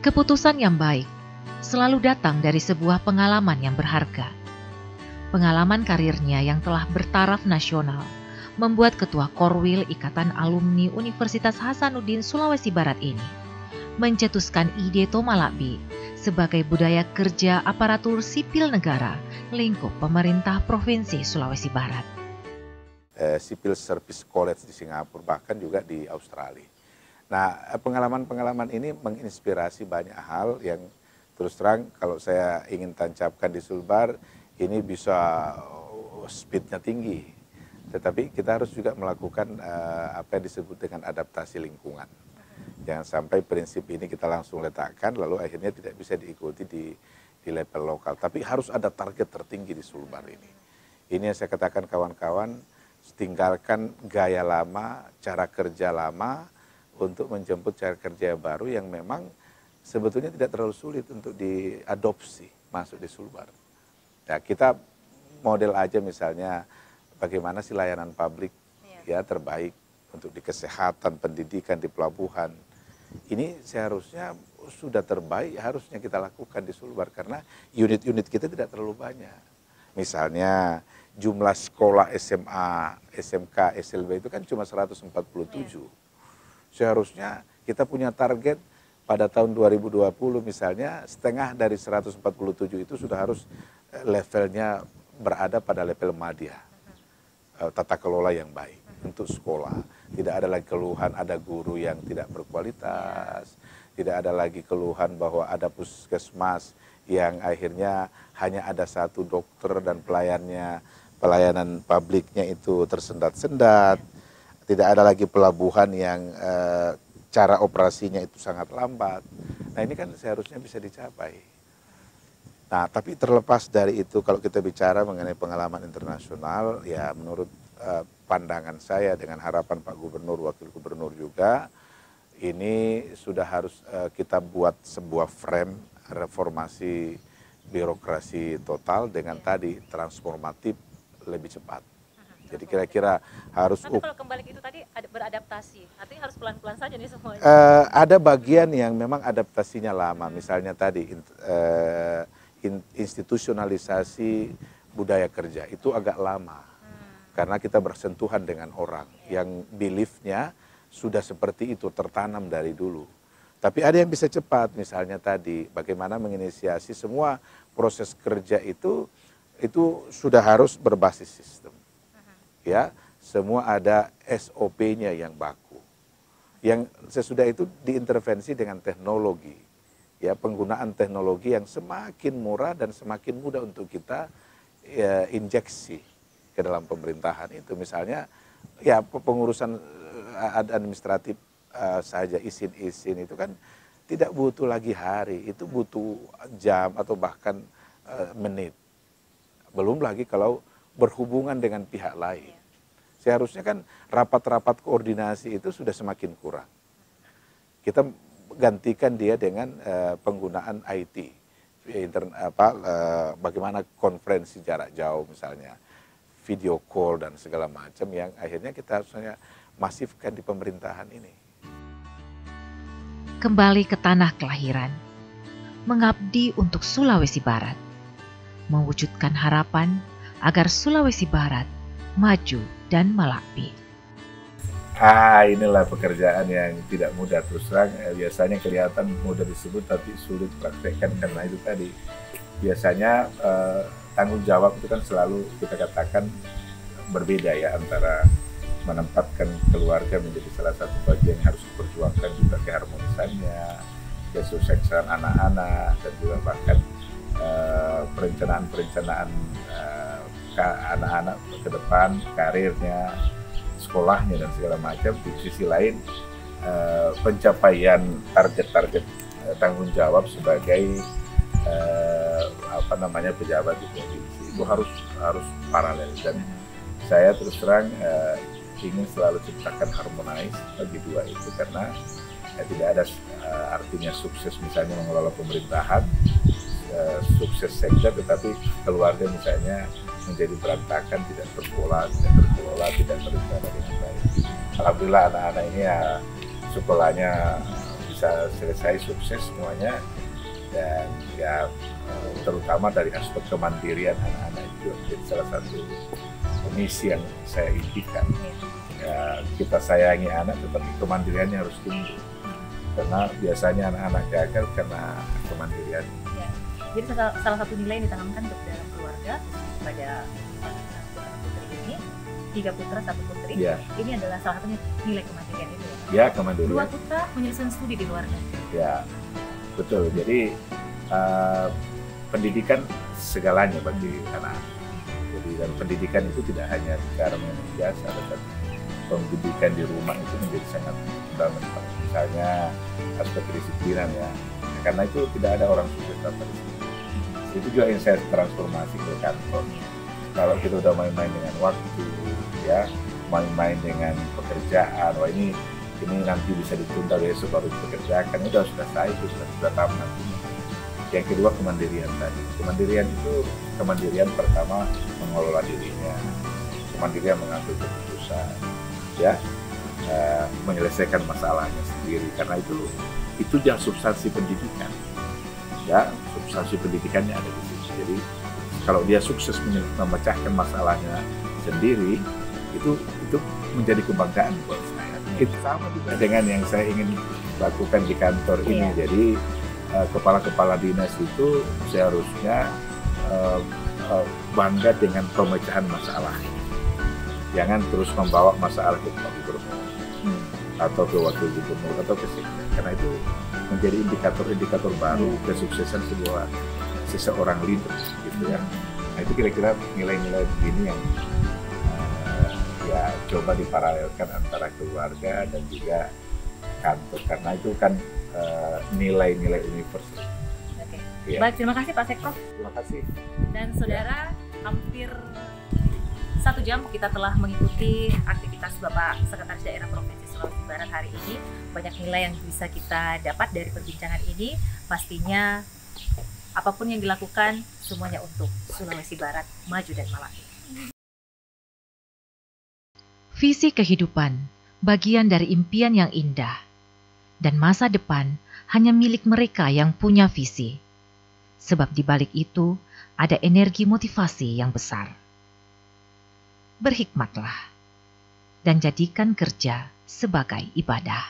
Keputusan yang baik selalu datang dari sebuah pengalaman yang berharga. Pengalaman karirnya yang telah bertaraf nasional membuat Ketua Korwil Ikatan Alumni Universitas Hasanuddin Sulawesi Barat ini mencetuskan ide Tomalakbi sebagai budaya kerja aparatur sipil negara lingkup pemerintah Provinsi Sulawesi Barat. Civil Service College di Singapura, bahkan juga di Australia. Nah, pengalaman-pengalaman ini menginspirasi banyak hal yang terus terang kalau saya ingin tancapkan di Sulbar, ini bisa speednya tinggi. Tetapi kita harus juga melakukan apa yang disebut dengan adaptasi lingkungan. Jangan sampai prinsip ini kita langsung letakkan, lalu akhirnya tidak bisa diikuti di level lokal. Tapi harus ada target tertinggi di Sulbar ini. Ini yang saya katakan kawan-kawan, tinggalkan gaya lama, cara kerja lama, untuk menjemput cara kerja baru yang memang sebetulnya tidak terlalu sulit untuk diadopsi masuk di Sulbar. Ya, kita model aja misalnya bagaimana sih layanan publik ya terbaik untuk di kesehatan, pendidikan, di pelabuhan. Ini seharusnya sudah terbaik harusnya kita lakukan di Sulbar karena unit-unit kita tidak terlalu banyak. Misalnya jumlah sekolah SMA, SMK, SLB itu kan cuma 147. Seharusnya kita punya target pada tahun 2020 misalnya setengah dari 147 itu sudah harus levelnya berada pada level madya, tata kelola yang baik untuk sekolah. Tidak ada lagi keluhan ada guru yang tidak berkualitas, tidak ada lagi keluhan bahwa ada puskesmas yang akhirnya hanya ada satu dokter dan pelayanan publiknya itu tersendat-sendat. Tidak ada lagi pelabuhan yang cara operasinya itu sangat lambat. Nah ini kan seharusnya bisa dicapai. Nah tapi terlepas dari itu kalau kita bicara mengenai pengalaman internasional, ya menurut pandangan saya dengan harapan Pak Gubernur, Wakil Gubernur juga, ini sudah harus kita buat sebuah frame reformasi birokrasi total dengan tadi transformatif lebih cepat. Jadi kira-kira harus... Tapi kalau kembali ke itu tadi beradaptasi, artinya harus pelan-pelan saja nih semuanya. Ada bagian yang memang adaptasinya lama, misalnya tadi institusionalisasi budaya kerja itu agak lama. Karena kita bersentuhan dengan orang yang beliefnya sudah seperti itu, tertanam dari dulu. Tapi ada yang bisa cepat, misalnya tadi bagaimana menginisiasi semua proses kerja itu sudah harus berbasis sistem. Ya, semua ada SOP-nya yang baku. Yang sesudah itu diintervensi dengan teknologi. Ya, penggunaan teknologi yang semakin murah dan semakin mudah untuk kita injeksi ke dalam pemerintahan itu. Misalnya ya pengurusan administratif saja izin-izin itu kan tidak butuh lagi hari, itu butuh jam atau bahkan menit. Belum lagi kalau berhubungan dengan pihak lain. Seharusnya kan rapat-rapat koordinasi itu sudah semakin kurang. Kita gantikan dia dengan penggunaan IT, bagaimana konferensi jarak jauh misalnya, video call dan segala macam yang akhirnya kita harusnya masifkan di pemerintahan ini. Kembali ke tanah kelahiran, mengabdi untuk Sulawesi Barat, mewujudkan harapan agar Sulawesi Barat maju dan melakbi. Inilah pekerjaan yang tidak mudah, terus terang biasanya kelihatan mudah disebut tapi sulit praktekkan karena itu tadi. Biasanya tanggung jawab itu kan selalu kita katakan berbeda ya, antara menempatkan keluarga menjadi salah satu bagian yang harus diperjuangkan juga keharmonisannya, kesuksesan anak-anak dan juga bahkan perencanaan anak-anak ke depan, karirnya, sekolahnya dan segala macam. Di sisi lain pencapaian target-target tanggung jawab sebagai pejabat di provinsi itu harus paralel, dan saya terus terang ingin selalu ciptakan harmonis bagi dua itu karena tidak ada artinya sukses misalnya mengelola pemerintahan, sukses sekda tetapi keluarga misalnya menjadi berantakan, tidak terkelola, tidak terencana dengan baik. Alhamdulillah anak-anak ini ya sekolahnya bisa selesai sukses semuanya. Dan ya terutama dari aspek kemandirian anak-anak itu menjadi salah satu misi yang saya impikan. Ya, kita sayangi anak, tetapi kemandiriannya harus tinggi. Karena biasanya anak-anak gagal karena kemandirian. Ya. Jadi salah satu nilai yang ditanamkan dalam keluarga pada putra putri ini, 3 putra 1 putri. Ya. Ini adalah salah satunya nilai kemandirian itu. Ya, kemandirian. 2 putra menyelesaikan studi di luar negeri. Ya, betul. Jadi pendidikan segalanya bagi anak. Jadi dan pendidikan itu tidak hanya bicara mengenai ijazah, tetapi pendidikan di rumah itu menjadi sangat fundamental. Misalnya aspek kedisiplinan ya. Karena itu tidak ada orang sukses tanpa disiplin. Itu juga yang saya transformasi ke kantor. Kalau kita udah main-main dengan waktu, ya, main-main dengan pekerjaan, wah ini nanti bisa ditunda besok baru dikerjakan, itu sudah selesai, itu sudah tamat. Yang kedua kemandirian tadi. Kemandirian itu kemandirian pertama mengelola dirinya, kemandirian mengambil keputusan, ya, menyelesaikan masalahnya sendiri. Karena itu yang substansi pendidikan, ya, substansi pendidikannya ada di situ. Jadi kalau dia sukses memecahkan masalahnya sendiri, itu menjadi kebanggaan buat saya. Itu sama juga dengan yang saya ingin lakukan di kantor ini. Jadi kepala-kepala dinas itu seharusnya bangga dengan pemecahan masalah. Jangan terus membawa masalah ke Pak Gubernur atau ke Wakil Gubernur atau ke Sekda, karena itu menjadi indikator-indikator baru kesuksesan seseorang leader, gitu ya. Nah itu kira-kira nilai-nilai begini yang ya coba diparalelkan antara keluarga dan juga kantor, karena itu kan nilai-nilai universal. Oke. Ya. Baik, terima kasih Pak Sekro. Terima kasih. Dan saudara, hampir 1 jam kita telah mengikuti aktivitas Bapak Sekretaris Daerah Provinsi Sulawesi Barat hari ini. Banyak nilai yang bisa kita dapat dari perbincangan ini. Pastinya apapun yang dilakukan semuanya untuk Sulawesi Barat maju dan malaki. Visi kehidupan bagian dari impian yang indah, dan masa depan hanya milik mereka yang punya visi. Sebab di balik itu ada energi motivasi yang besar. Berhikmatlah dan jadikan kerja sebagai ibadah.